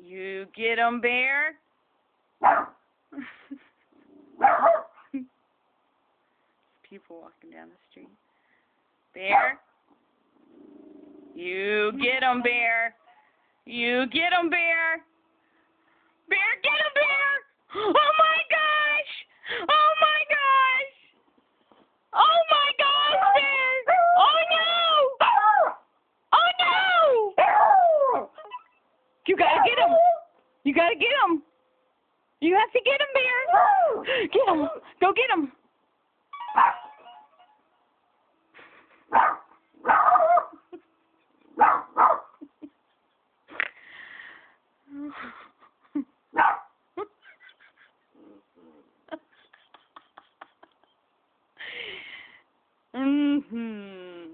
You get 'em, bear. People walking down the street. Bear. You get 'em, bear. You get 'em, bear. Bear, get 'em, bear. Oh my gosh. Oh my gosh. Oh my gosh, bear. Oh no. Oh no. You gotta get 'em. You gotta get 'em. You have to get 'em, bear. Get 'em. Go get 'em. Mm-hmm.